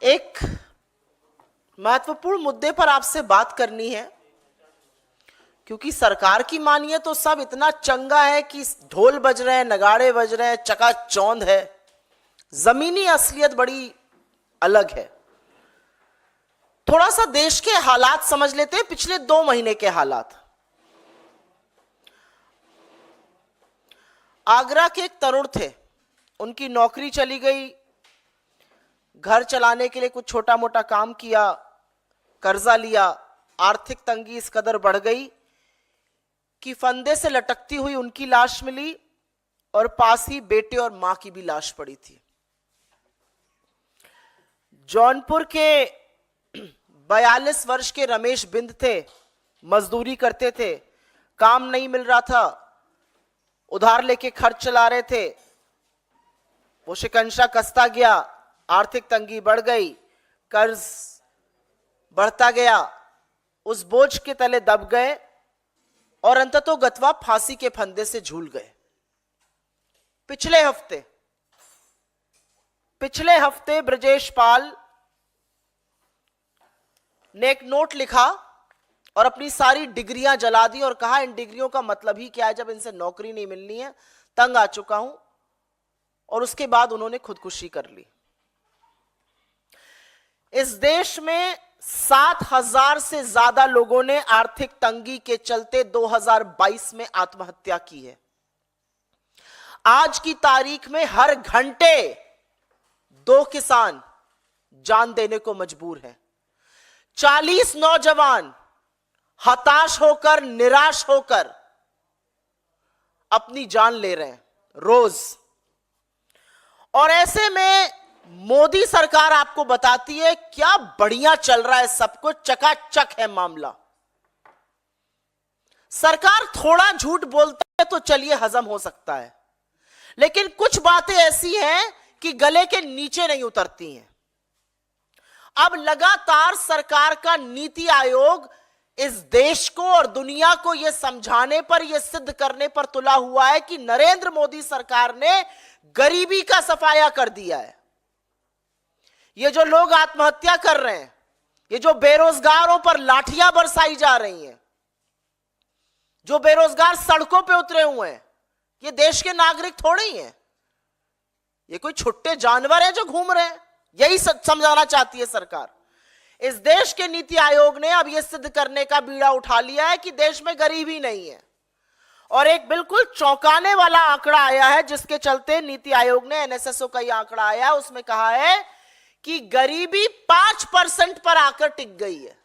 एक महत्वपूर्ण मुद्दे पर आपसे बात करनी है, क्योंकि सरकार की मानिए तो सब इतना चंगा है कि ढोल बज रहे हैं, नगाड़े बज रहे हैं, चकाचौंध है। जमीनी असलियत बड़ी अलग है। थोड़ा सा देश के हालात समझ लेते हैं, पिछले 2 महीने के हालात। आगरा के एक तरुण थे, उनकी नौकरी चली गई, घर चलाने के लिए कुछ छोटा मोटा काम किया, कर्जा लिया, आर्थिक तंगी इस कदर बढ़ गई कि फंदे से लटकती हुई उनकी लाश मिली और पास ही बेटे और मां की भी लाश पड़ी थी। जौनपुर के 42 वर्ष के रमेश बिंद थे, मजदूरी करते थे, काम नहीं मिल रहा था, उधार लेके खर्च चला रहे थे। वो शिकंजा कसता गया, आर्थिक तंगी बढ़ गई, कर्ज बढ़ता गया, उस बोझ के तले दब गए और अंततः गतवा फांसी के फंदे से झूल गए। पिछले हफ्ते ब्रजेश पाल ने एक नोट लिखा और अपनी सारी डिग्रियां जला दी और कहा इन डिग्रियों का मतलब ही क्या है जब इनसे नौकरी नहीं मिलनी है, तंग आ चुका हूं। और उसके बाद उन्होंने खुदकुशी कर ली। इस देश में 7,000 से ज्यादा लोगों ने आर्थिक तंगी के चलते 2022 में आत्महत्या की है। आज की तारीख में हर घंटे 2 किसान जान देने को मजबूर हैं। 40 नौजवान हताश होकर, निराश होकर अपनी जान ले रहे हैं रोज। और ऐसे में मोदी सरकार आपको बताती है क्या बढ़िया चल रहा है, सब कुछ चकाचक है मामला। सरकार थोड़ा झूठ बोलता है तो चलिए हजम हो सकता है, लेकिन कुछ बातें ऐसी हैं कि गले के नीचे नहीं उतरती हैं। अब लगातार सरकार का नीति आयोग इस देश को और दुनिया को यह समझाने पर, यह सिद्ध करने पर तुला हुआ है कि नरेंद्र मोदी सरकार ने गरीबी का सफाया कर दिया है। ये जो लोग आत्महत्या कर रहे हैं, ये जो बेरोजगारों पर लाठियां बरसाई जा रही हैं, जो बेरोजगार सड़कों पे उतरे हुए हैं, ये देश के नागरिक थोड़े ही हैं, ये कोई छुट्टे जानवर हैं जो घूम रहे हैं। यही समझाना चाहती है सरकार। इस देश के नीति आयोग ने अब यह सिद्ध करने का बीड़ा उठा लिया है कि देश में गरीबी नहीं है। और एक बिल्कुल चौंकाने वाला आंकड़ा आया है, जिसके चलते नीति आयोग ने, एनएसएसओ का यह आंकड़ा आया, उसमें कहा है कि गरीबी 5% पर आकर टिक गई है।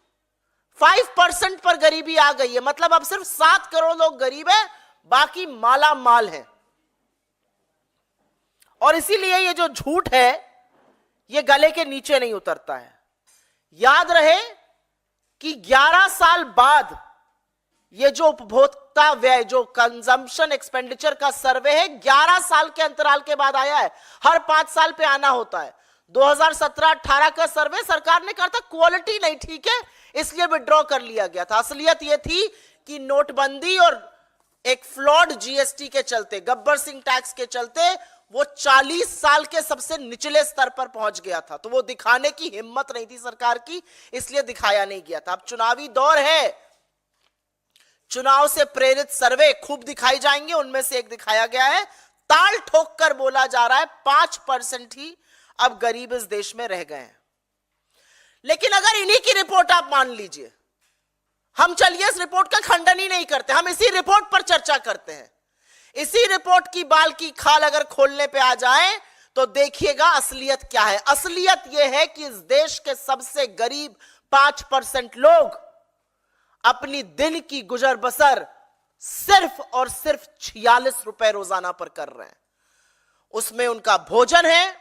5% पर गरीबी आ गई है, मतलब अब सिर्फ 7 करोड़ लोग गरीब हैं, बाकी माला माल है। और इसीलिए ये जो झूठ है ये गले के नीचे नहीं उतरता है। याद रहे कि 11 साल बाद ये जो उपभोक्ता व्यय, जो कंजम्पशन एक्सपेंडिचर का सर्वे है, 11 साल के अंतराल के बाद आया है। हर 5 साल पे आना होता है। 2017-18 का सर्वे सरकार ने कहा था क्वालिटी नहीं ठीक है, इसलिए विड्रॉ कर लिया गया था। असलियत यह थी कि नोटबंदी और एक फ्लॉड जीएसटी के चलते, गब्बर सिंह टैक्स के चलते वो 40 साल के सबसे निचले स्तर पर पहुंच गया था। तो वो दिखाने की हिम्मत नहीं थी सरकार की, इसलिए दिखाया नहीं गया था। अब चुनावी दौर है, चुनाव से प्रेरित सर्वे खूब दिखाई जाएंगे। उनमें से एक दिखाया गया है, ताल ठोक कर बोला जा रहा है 5% ही अब गरीब इस देश में रह गए हैं। लेकिन अगर इन्हीं की रिपोर्ट आप मान लीजिए, हम चलिए इस रिपोर्ट का खंडन ही नहीं करते, हम इसी रिपोर्ट पर चर्चा करते हैं। इसी रिपोर्ट की बाल की खाल अगर खोलने पे आ जाए तो देखिएगा असलियत क्या है। असलियत यह है कि इस देश के सबसे गरीब 5% लोग अपनी दिन की गुजर बसर सिर्फ और सिर्फ 46 रुपए रोजाना पर कर रहे हैं। उसमें उनका भोजन है,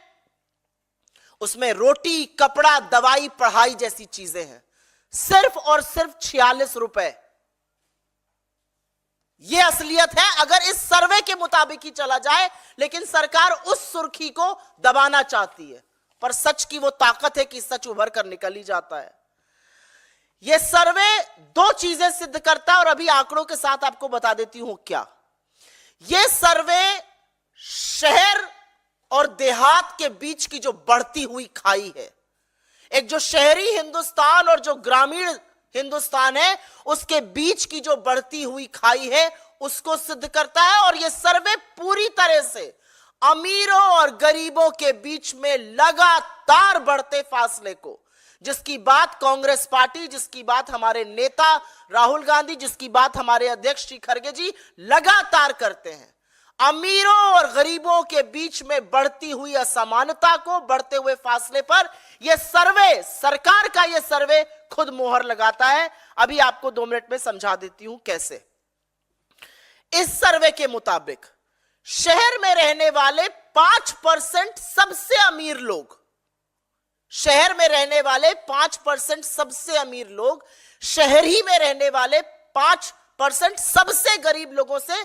उसमें रोटी, कपड़ा, दवाई, पढ़ाई जैसी चीजें हैं। सिर्फ और सिर्फ 46 रुपए। यह असलियत है अगर इस सर्वे के मुताबिक ही चला जाए। लेकिन सरकार उस सुर्खी को दबाना चाहती है, पर सच की वो ताकत है कि सच उभर कर निकल ही जाता है। यह सर्वे 2 चीजें सिद्ध करता है और अभी आंकड़ों के साथ आपको बता देती हूं क्या। यह सर्वे शहर और देहात के बीच की जो बढ़ती हुई खाई है, एक जो शहरी हिंदुस्तान और जो ग्रामीण हिंदुस्तान है, उसके बीच की जो बढ़ती हुई खाई है उसको सिद्ध करता है। और यह सर्वे पूरी तरह से अमीरों और गरीबों के बीच में लगातार बढ़ते फासले को, जिसकी बात कांग्रेस पार्टी, जिसकी बात हमारे नेता राहुल गांधी, जिसकी बात हमारे अध्यक्ष श्री खड़गे जी लगातार करते हैं, अमीरों और गरीबों के बीच में बढ़ती हुई असमानता को, बढ़ते हुए फासले पर यह सर्वे, सरकार का यह सर्वे खुद मोहर लगाता है। अभी आपको 2 मिनट में समझा देती हूं कैसे। इस सर्वे के मुताबिक शहर में रहने वाले 5% सबसे अमीर लोग, शहर में रहने वाले 5% सबसे अमीर लोग शहरी में रहने वाले 5% सबसे गरीब लोगों से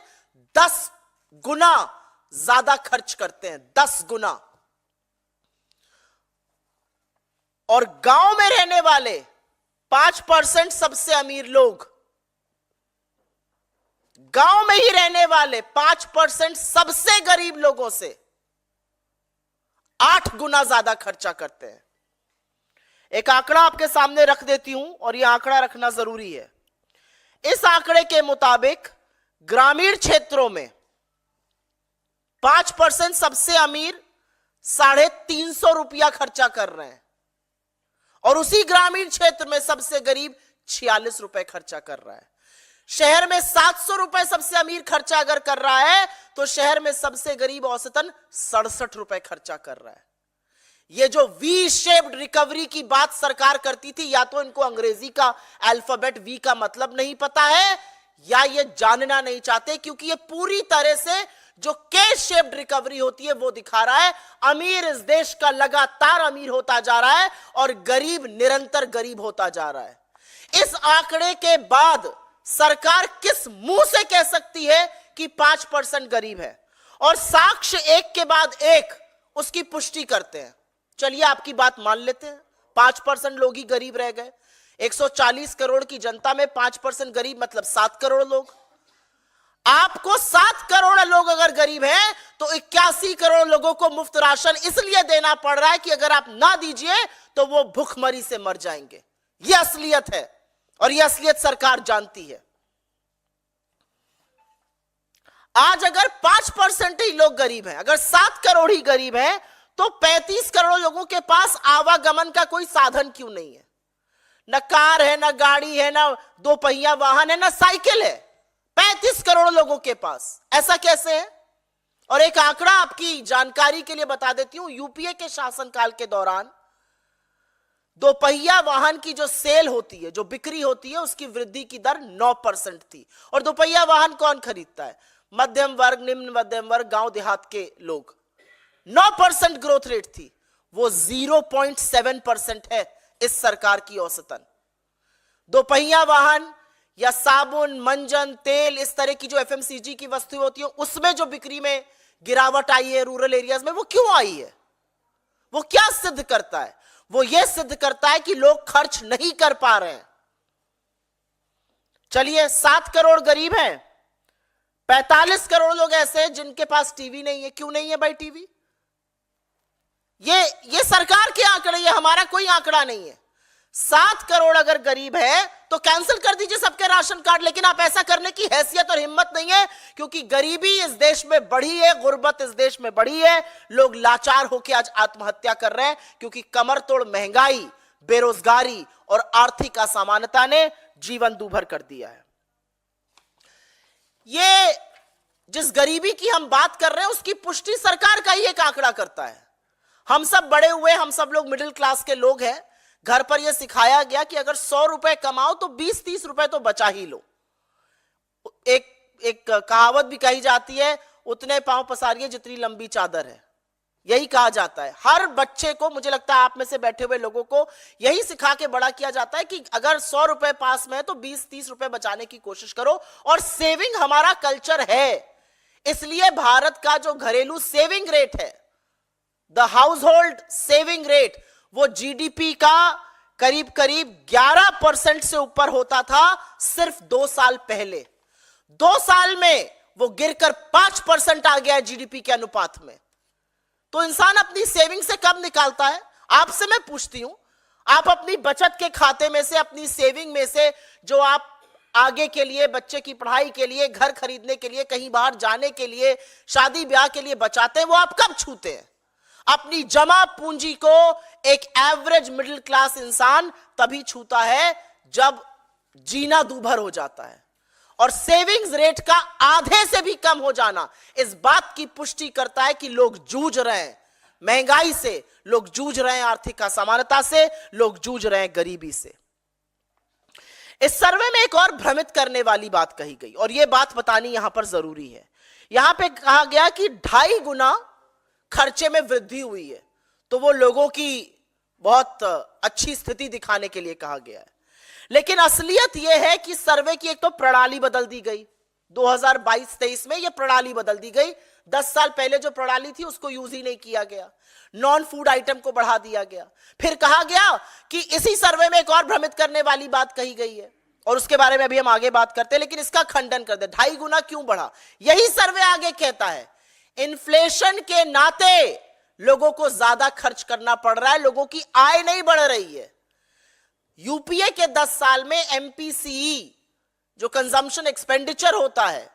10 गुना ज्यादा खर्च करते हैं, 10 गुना। और गांव में रहने वाले 5% सबसे अमीर लोग, गांव में ही रहने वाले 5% सबसे गरीब लोगों से 8 गुना ज्यादा खर्चा करते हैं। एक आंकड़ा आपके सामने रख देती हूं और यह आंकड़ा रखना जरूरी है। इस आंकड़े के मुताबिक ग्रामीण क्षेत्रों में 5% सबसे अमीर 350 रुपया खर्चा कर रहे हैं और उसी ग्रामीण क्षेत्र में सबसे गरीब 46 रुपए खर्चा कर रहा है। शहर में 700 रुपए सबसे अमीर खर्चा अगर कर रहा है तो शहर में सबसे गरीब औसतन 67 रुपए खर्चा कर रहा है। ये जो वी शेप्ड रिकवरी की बात सरकार करती थी, या तो इनको अंग्रेजी का अल्फाबेट वी का मतलब नहीं पता है या ये जानना नहीं चाहते, क्योंकि ये पूरी तरह से जो के शेप्ड रिकवरी होती है वो दिखा रहा है अमीर इस देश का लगातार अमीर होता जा रहा है और गरीब निरंतर गरीब होता जा रहा है। इस आंकड़े के बाद सरकार किस मुंह से कह सकती है कि 5% गरीब है? और साक्ष्य एक के बाद एक उसकी पुष्टि करते हैं। चलिए आपकी बात मान लेते हैं, 5% लोग ही गरीब रह गए। 140 करोड़ की जनता में 5% गरीब मतलब 7 करोड़ लोग। आपको 7 करोड़ लोग अगर गरीब हैं तो 81 करोड़ लोगों को मुफ्त राशन इसलिए देना पड़ रहा है कि अगर आप ना दीजिए तो वो भूखमरी से मर जाएंगे। यह असलियत है और यह असलियत सरकार जानती है। आज अगर 5% ही लोग गरीब हैं, अगर 7 करोड़ ही गरीब हैं, तो 35 करोड़ लोगों के पास आवागमन का कोई साधन क्यों नहीं है? न कार है, न गाड़ी है, न 2 पहिया वाहन है, न साइकिल है। 35 करोड़ लोगों के पास ऐसा कैसे है? और एक आंकड़ा आपकी जानकारी के लिए बता देती हूं, यूपीए के शासनकाल के दौरान 2 पहिया वाहन की जो सेल होती है, जो बिक्री होती है, उसकी वृद्धि की दर 9% थी। और 2 पहिया वाहन कौन खरीदता है? मध्यम वर्ग, निम्न मध्यम वर्ग, गांव देहात के लोग। 9% ग्रोथ रेट थी, वो 0.7% है इस सरकार की औसतन। 2 पहिया वाहन या साबुन, मंजन, तेल, इस तरह की जो एफएमसीजी की वस्तुएं होती है, उसमें जो बिक्री में गिरावट आई है रूरल एरियाज में, वो क्यों आई है? वो क्या सिद्ध करता है? वो ये सिद्ध करता है कि लोग खर्च नहीं कर पा रहे हैं। चलिए 7 करोड़ गरीब हैं, 45 करोड़ लोग ऐसे हैं जिनके पास टीवी नहीं है। क्यों नहीं है भाई टीवी? ये सरकार के आंकड़े, ये हमारा कोई आंकड़ा नहीं है। 7 करोड़ अगर गरीब है तो कैंसिल कर दीजिए सबके राशन कार्ड, लेकिन आप ऐसा करने की हैसियत और हिम्मत नहीं है, क्योंकि गरीबी इस देश में बढ़ी है, गुर्बत इस देश में बढ़ी है। लोग लाचार होकर आज आत्महत्या कर रहे हैं क्योंकि कमर तोड़ महंगाई, बेरोजगारी और आर्थिक असमानता ने जीवन दूभर कर दिया है। ये जिस गरीबी की हम बात कर रहे हैं उसकी पुष्टि सरकार का ही एक आंकड़ा करता है। हम सब बड़े हुए, हम सब लोग मिडिल क्लास के लोग हैं। घर पर यह सिखाया गया कि अगर 100 रुपए कमाओ तो 20-30 रुपए तो बचा ही लो। एक कहावत भी कही जाती है, उतने पांव पसारिए जितनी लंबी चादर है। यही कहा जाता है हर बच्चे को। मुझे लगता है आप में से बैठे हुए लोगों को यही सिखा के बड़ा किया जाता है कि अगर 100 रुपए पास में है तो 20-30 रुपए बचाने की कोशिश करो। और सेविंग हमारा कल्चर है, इसलिए भारत का जो घरेलू सेविंग रेट है, the house hold saving rate, वो जीडीपी का करीब करीब 11% से ऊपर होता था सिर्फ 2 साल पहले। 2 साल में वो गिरकर 5% आ गया जीडीपी के अनुपात में। तो इंसान अपनी सेविंग से कब निकालता है? आपसे मैं पूछती हूं, आप अपनी बचत के खाते में से, अपनी सेविंग में से जो आप आगे के लिए, बच्चे की पढ़ाई के लिए, घर खरीदने के लिए, कहीं बाहर जाने के लिए, शादी ब्याह के लिए बचाते हैं, वो आप कब छूते हैं? अपनी जमा पूंजी को एक एवरेज मिडिल क्लास इंसान तभी छूता है जब जीना दूभर हो जाता है। और सेविंग्स रेट का आधे से भी कम हो जाना इस बात की पुष्टि करता है कि लोग जूझ रहे हैं महंगाई से, लोग जूझ रहे हैं आर्थिक असमानता से, लोग जूझ रहे हैं गरीबी से। इस सर्वे में एक और भ्रमित करने वाली बात कही गई और यह बात बतानी यहां पर जरूरी है। यहां पे कहा गया कि 2.5 गुना खर्चे में वृद्धि हुई है, तो वो लोगों की बहुत अच्छी स्थिति दिखाने के लिए कहा गया है। लेकिन असलियत यह है कि सर्वे की एक तो प्रणाली बदल दी गई 2022-23 में, यह प्रणाली बदल दी गई। 10 साल पहले जो प्रणाली थी उसको यूज ही नहीं किया गया, नॉन फूड आइटम को बढ़ा दिया गया। फिर कहा गया कि इसी सर्वे में एक और भ्रमित करने वाली बात कही गई है और उसके बारे में अभी हम आगे बात करते हैं, लेकिन इसका खंडन कर दे। 2.5 गुना क्यों बढ़ा? यही सर्वे आगे कहता है इन्फ्लेशन के नाते लोगों को ज्यादा खर्च करना पड़ रहा है, लोगों की आय नहीं बढ़ रही है। यूपीए के 10 साल में एमपीसीई जो कंजम्पशन एक्सपेंडिचर होता है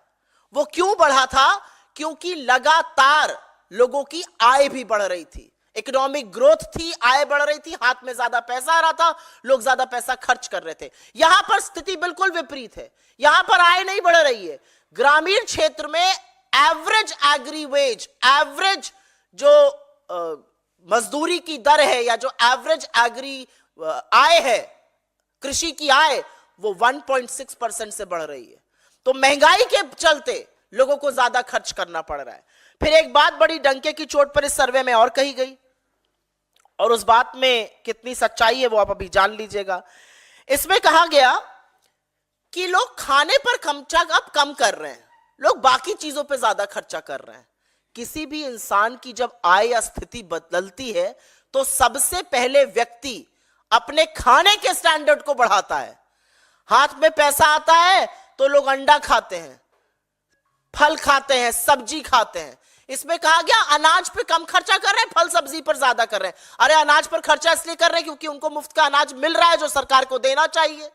वो क्यों बढ़ा था? क्योंकि लगातार लोगों की आय भी बढ़ रही थी, इकोनॉमिक ग्रोथ थी, आय बढ़ रही थी, हाथ में ज्यादा पैसा आ रहा था, लोग ज्यादा पैसा खर्च कर रहे थे। यहां पर स्थिति बिल्कुल विपरीत है, यहां पर आय नहीं बढ़ रही है। ग्रामीण क्षेत्र में एवरेज एग्री वेज, एवरेज जो मजदूरी की दर है या जो एवरेज एग्री आय है, कृषि की आय, वो 1.6% से बढ़ रही है। तो महंगाई के चलते लोगों को ज्यादा खर्च करना पड़ रहा है। फिर एक बात बड़ी डंके की चोट पर इस सर्वे में और कही गई और उस बात में कितनी सच्चाई है वो आप अभी जान लीजिएगा। इसमें कहा गया कि लोग खाने पर खर्चा अब कम कर रहे हैं, लोग बाकी चीजों पर ज्यादा खर्चा कर रहे हैं। किसी भी इंसान की जब आय या स्थिति बदलती है तो सबसे पहले व्यक्ति अपने खाने के स्टैंडर्ड को बढ़ाता है। हाथ में पैसा आता है तो लोग अंडा खाते हैं, फल खाते हैं, सब्जी खाते हैं। इसमें कहा गया अनाज पे कम खर्चा कर रहे हैं, फल सब्जी पर ज्यादा कर रहे हैं। अरे अनाज पर खर्चा इसलिए कर रहे हैं क्योंकि उनको मुफ्त का अनाज मिल रहा है जो सरकार को देना चाहिए।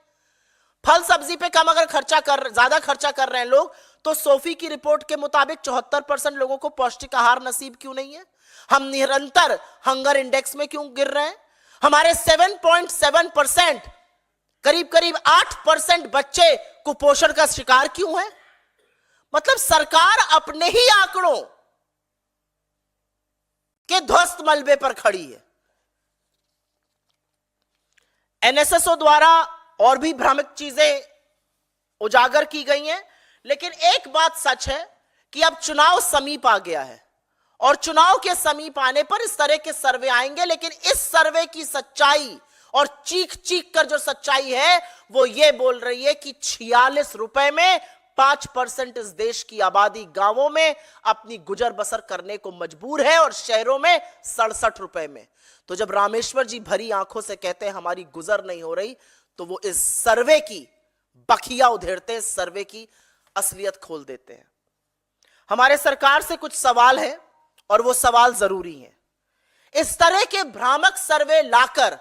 फल सब्जी पे कम अगर ज्यादा खर्चा कर रहे हैं लोग, तो सोफी की रिपोर्ट के मुताबिक 74% लोगों को पौष्टिक आहार नसीब क्यों नहीं है? हम निरंतर हंगर इंडेक्स में क्यों गिर रहे हैं? हमारे 7.7%, करीब करीब 8% बच्चे कुपोषण का शिकार क्यों हैं? मतलब सरकार अपने ही आंकड़ों के ध्वस्त मलबे पर खड़ी है। एनएसएसओ द्वारा और भी भ्रामक चीजें उजागर की गई हैं, लेकिन एक बात सच है कि अब चुनाव समीप आ गया है और चुनाव के समीप आने पर इस तरह के सर्वे आएंगे। लेकिन इस सर्वे की सच्चाई और चीख चीख कर जो सच्चाई है वो ये बोल रही है कि 46 रुपए में 5% इस देश की आबादी गांवों में अपनी गुजर बसर करने को मजबूर है और शहरों में 67 रुपए में। तो जब रामेश्वर जी भरी आंखों से कहते हैं हमारी गुजर नहीं हो रही, तो वो इस सर्वे की बखिया उधेड़ते हैं, सर्वे की असलियत खोल देते हैं। हमारे सरकार से कुछ सवाल है और वो सवाल जरूरी है। इस तरह के भ्रामक सर्वे लाकर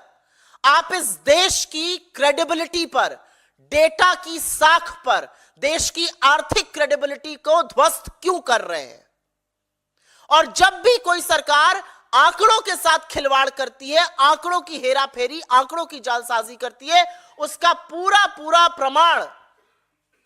आप इस देश की क्रेडिबिलिटी पर, डेटा की साख पर देश की आर्थिक क्रेडिबिलिटी को ध्वस्त क्यों कर रहे हैं? और जब भी कोई सरकार आंकड़ों के साथ खिलवाड़ करती है, आंकड़ों की हेराफेरी, आंकड़ों की जालसाजी करती है, उसका पूरा पूरा प्रमाण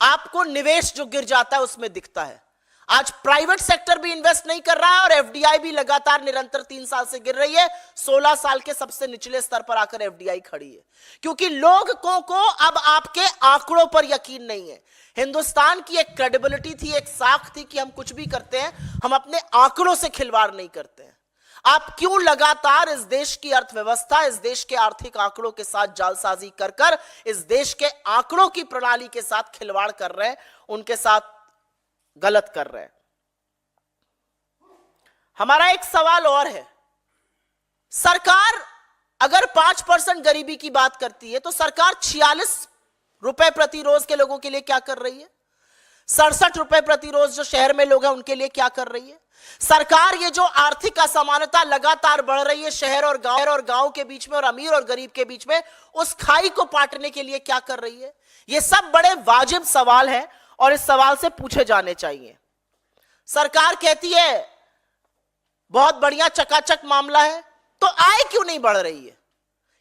आपको निवेश जो गिर जाता है उसमें दिखता है। आज प्राइवेट सेक्टर भी इन्वेस्ट नहीं कर रहा है और एफडीआई भी लगातार निरंतर 3 साल से गिर रही है। 16 साल के सबसे निचले स्तर पर आकर एफडीआई खड़ी है, क्योंकि लोगों को अब आपके आंकड़ों पर यकीन नहीं है। हिंदुस्तान की एक क्रेडिबिलिटी थी, एक साख थी कि हम कुछ भी करते हैं, हम अपने आंकड़ों से खिलवाड़ नहीं करते हैं। आप क्यों लगातार इस देश की अर्थव्यवस्था, इस देश के आर्थिक आंकड़ों के साथ जालसाजी कर कर इस देश के आंकड़ों की प्रणाली के साथ खिलवाड़ कर रहे हैं, उनके साथ गलत कर रहे हैं? हमारा एक सवाल और है, सरकार अगर 5% गरीबी की बात करती है तो सरकार 46 रुपए प्रति रोज के लोगों के लिए क्या कर रही है? 67 रुपए प्रति रोज जो शहर में लोग हैं उनके लिए क्या कर रही है? सरकार ये जो आर्थिक असमानता लगातार बढ़ रही है शहर और गांव के बीच में और अमीर और गरीब के बीच में, उस खाई को पाटने के लिए क्या कर रही है? ये सब बड़े वाजिब सवाल हैं और इस सवाल से पूछे जाने चाहिए। सरकार कहती है बहुत बढ़िया चकाचक मामला है, तो आय क्यों नहीं बढ़ रही है?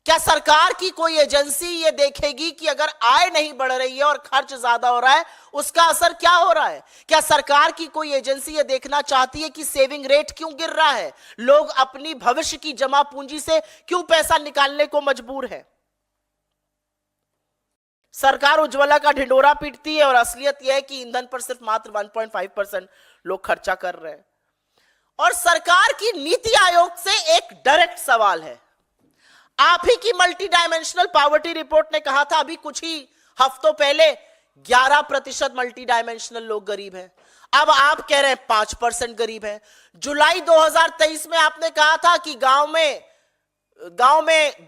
क्या सरकार की कोई एजेंसी ये देखेगी कि अगर आय नहीं बढ़ रही है और खर्च ज्यादा हो रहा है, उसका असर क्या हो रहा है? क्या सरकार की कोई एजेंसी ये देखना चाहती है कि सेविंग रेट क्यों गिर रहा है? लोग अपनी भविष्य की जमा पूंजी से क्यों पैसा निकालने को मजबूर है? सरकार उज्ज्वला का ढिंडोरा पीटती है और असलियत यह है कि ईंधन पर सिर्फ मात्र 1.5% लोग खर्चा कर रहे हैं। और सरकार की नीति आयोग से एक डायरेक्ट सवाल है। आप ही की मल्टी डायमेंशनल पॉवर्टी रिपोर्ट ने कहा था अभी कुछ ही हफ्तों पहले 11% मल्टी डायमेंशनल लोग गरीब हैं। अब आप कह रहे हैं 5% गरीब हैं। जुलाई 2023 में आपने कहा था कि गांव में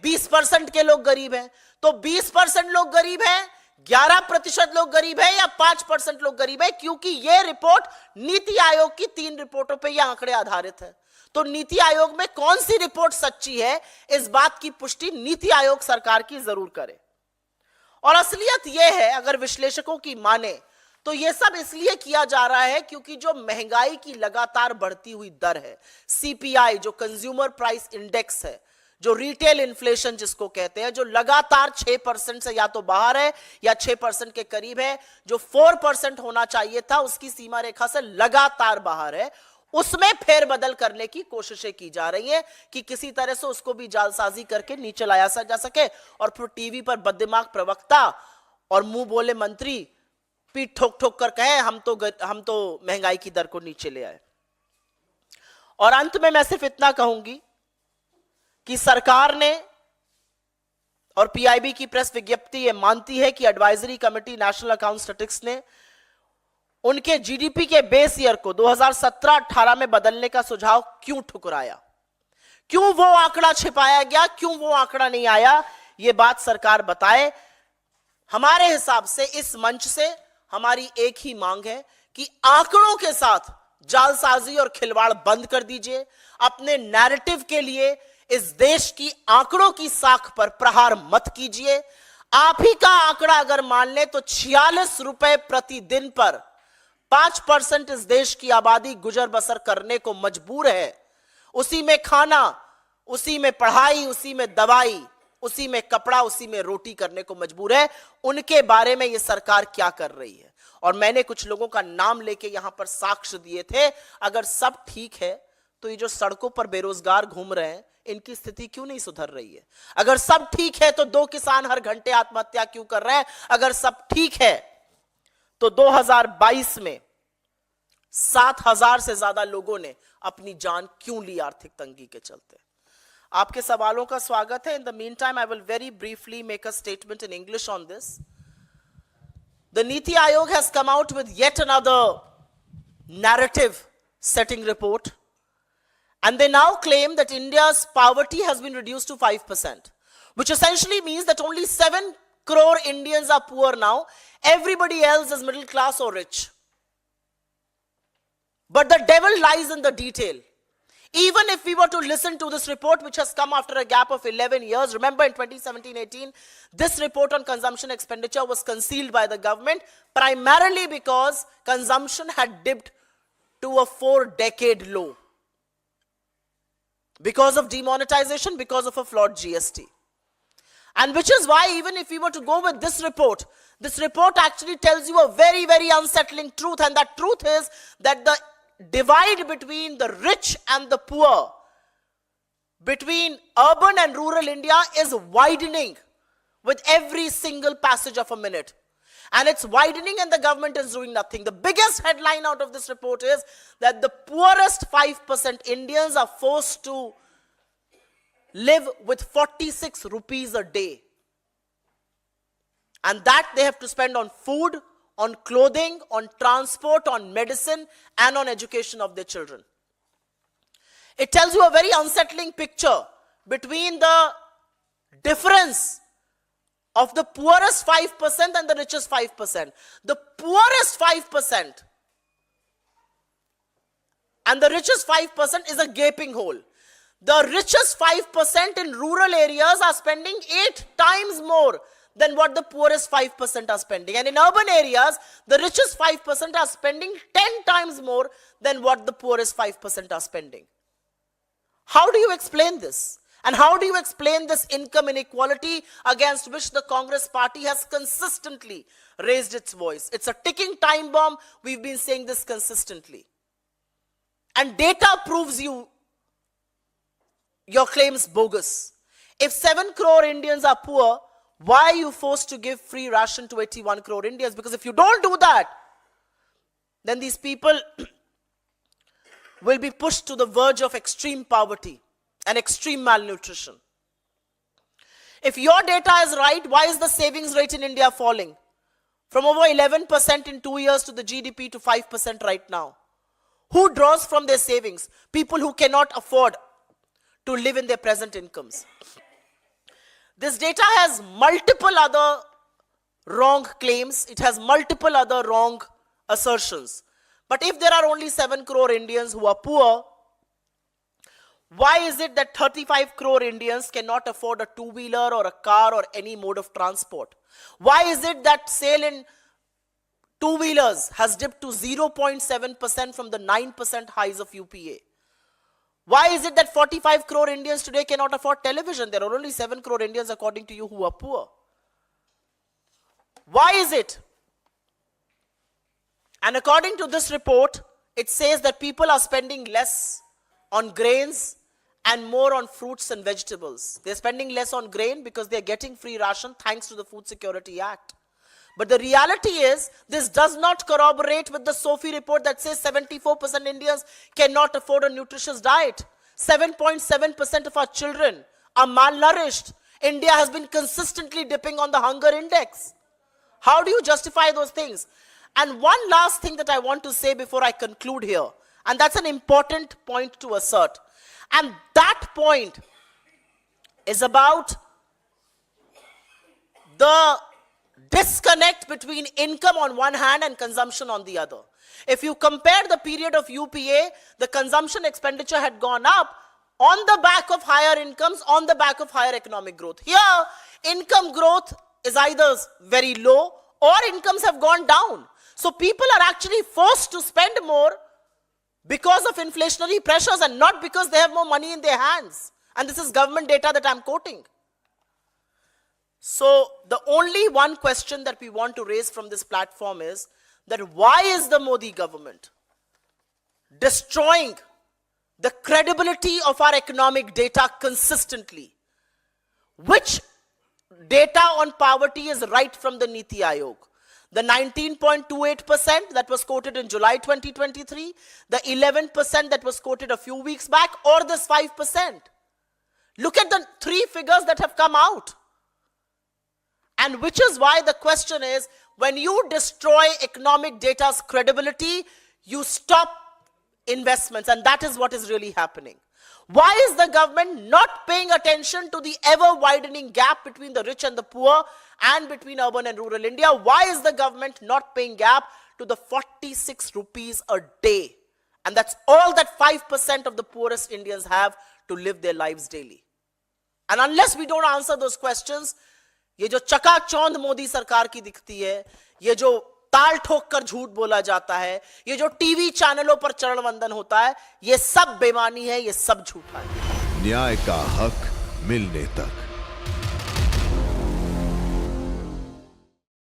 20% के लोग गरीब हैं। तो 20% लोग गरीब हैं, 11% लोग गरीब है या 5% लोग गरीब है? क्योंकि यह रिपोर्ट नीति आयोग की 3 रिपोर्टों पर यह आंकड़े आधारित है। तो नीति आयोग में कौन सी रिपोर्ट सच्ची है, इस बात की पुष्टि नीति आयोग सरकार की जरूर करे। और असलियत यह है, अगर विश्लेषकों की माने, तो यह सब इसलिए किया जा रहा है क्योंकि जो महंगाई की लगातार बढ़ती हुई दर है, सीपीआई जो कंज्यूमर प्राइस इंडेक्स है, जो रिटेल इन्फ्लेशन जिसको कहते हैं, जो लगातार 6% से या तो बाहर है या 6% के करीब है, जो 4% होना चाहिए था उसकी सीमा रेखा से लगातार बाहर है, उसमें फेरबदल करने की कोशिशें की जा रही हैं कि किसी तरह से उसको भी जालसाजी करके नीचे लाया जा सके और फिर टीवी पर बददिमाग प्रवक्ता और मुंह बोले मंत्री पीठ ठोक ठोक कर कहे हम तो महंगाई की दर को नीचे ले आए। और अंत में मैं सिर्फ इतना कहूंगी कि सरकार ने और पीआईबी की प्रेस विज्ञप्ति ये मानती है कि advisory committee national account statistics ने उनके जीडीपी के बेस ईयर को 2017-18 में बदलने का सुझाव क्यों ठुकराया, क्यों वो आंकड़ा छिपाया गया, क्यों वो आंकड़ा नहीं आया, ये बात सरकार बताए। हमारे हिसाब से इस मंच से हमारी एक ही मांग है कि आंकड़ों के साथ जालसाजी और खिलवाड़ बंद कर दीजिए। अपने नैरेटिव के लिए इस देश की आंकड़ों की साख पर प्रहार मत कीजिए। आप ही का आंकड़ा अगर मान ले तो 46 रुपए प्रतिदिन पर 5% इस देश की आबादी गुजर बसर करने को मजबूर है। उसी में खाना, उसी में पढ़ाई, उसी में दवाई, उसी में कपड़ा, उसी में रोटी करने को मजबूर है। उनके बारे में यह सरकार क्या कर रही है? और मैंने कुछ लोगों का नाम लेके यहां पर साक्ष्य दिए थे। अगर सब ठीक है तो ये जो सड़कों पर बेरोजगार घूम रहे हैं इनकी स्थिति क्यों नहीं सुधर रही है? अगर सब ठीक है तो 2 किसान हर घंटे आत्महत्या क्यों कर रहे हैं? अगर सब ठीक है तो 2022 में 7,000 से ज्यादा लोगों ने अपनी जान क्यों ली आर्थिक तंगी के चलते? आपके सवालों का स्वागत है। In the mean time I will very briefly make a statement in English on this. The NITI Aayog has come out with yet another narrative setting report, and they now claim that India's poverty has been reduced to 5%, which essentially means that only 7 crore Indians are poor now. Everybody else is middle class or rich. But the devil lies in the detail. Even if we were to listen to this report, which has come after a gap of 11 years, remember in 2017-18, this report on consumption expenditure was concealed by the government, primarily because consumption had dipped to a 4-decade low. Because of demonetization, because of a flawed GST. And which is why even if we were to go with this report actually tells you a very, very unsettling truth. And that truth is that the divide between the rich and the poor, between urban and rural India is widening with every single passage of a minute. And it's widening and the government is doing nothing. The biggest headline out of this report is that the poorest 5% Indians are forced to live with 46 rupees a day. And that they have to spend on food, on clothing, on transport, on medicine, and on education of their children. It tells you a very unsettling picture between the difference of the poorest 5% and the richest 5%. The poorest 5% and the richest 5% is a gaping hole. The richest 5% in rural areas are spending 8 times more than what the poorest 5% are spending. And in urban areas, the richest 5% are spending 10 times more than what the poorest 5% are spending. How do you explain this? And how do you explain this income inequality against which the Congress party has consistently raised its voice? It's a ticking time bomb. We've been saying this consistently. And data proves your claims bogus. If 7 crore Indians are poor, why are you forced to give free ration to 81 crore Indians? Because if you don't do that, then these people will be pushed to the verge of extreme poverty and extreme malnutrition. If your data is right, why is the savings rate in India falling? From over 11% in 2 years to the GDP to 5% right now. Who draws from their savings? People who cannot afford to live in their present incomes. This data has multiple other wrong claims. It has multiple other wrong assertions. But if there are only 7 crore Indians who are poor, why is it that 35 crore Indians cannot afford a two-wheeler or a car or any mode of transport? Why is it that sale in two-wheelers has dipped to 0.7% from the 9% highs of UPA? Why is it that 45 crore Indians today cannot afford television? There are only 7 crore Indians, according to you, who are poor. Why is it? And according to this report, it says that people are spending less on grains and more on fruits and vegetables. They're spending less on grain because they're getting free ration thanks to the Food Security Act. But the reality is, this does not corroborate with the SOFI report that says 74% Indians cannot afford a nutritious diet. 7.7% of our children are malnourished. India has been consistently dipping on the hunger index. How do you justify those things? And one last thing that I want to say before I conclude here, and that's an important point to assert. And that point is about the disconnect between income on one hand and consumption on the other. If you compare the period of UPA, the consumption expenditure had gone up on the back of higher incomes, on the back of higher economic growth. Here, income growth is either very low or incomes have gone down. So people are actually forced to spend more because of inflationary pressures and not because they have more money in their hands. And this is government data that I'm quoting. So the only one question that we want to raise from this platform is that why is the Modi government destroying the credibility of our economic data consistently? Which data on poverty is right from the Niti Aayog? The 19.28% that was quoted in July 2023, the 11% that was quoted a few weeks back, or this 5%. Look at the three figures that have come out. And which is why the question is, when you destroy economic data's credibility, you stop investments, and that is what is really happening. Why is the government not paying attention to the ever-widening gap between the rich and the poor and between urban and rural India? Why is the government not paying gap to the 46 rupees a day? And that's all that 5% of the poorest Indians have to live their lives daily. And unless we don't answer those questions, ये जो चकाचौंध मोदी सरकार की दिखती है, ये जो ताल ठोक कर झूठ बोला जाता है, ये जो टीवी चैनलों पर चरण वंदन होता है, ये सब बेईमानी है, ये सब झूठा है। न्याय का हक मिलने तक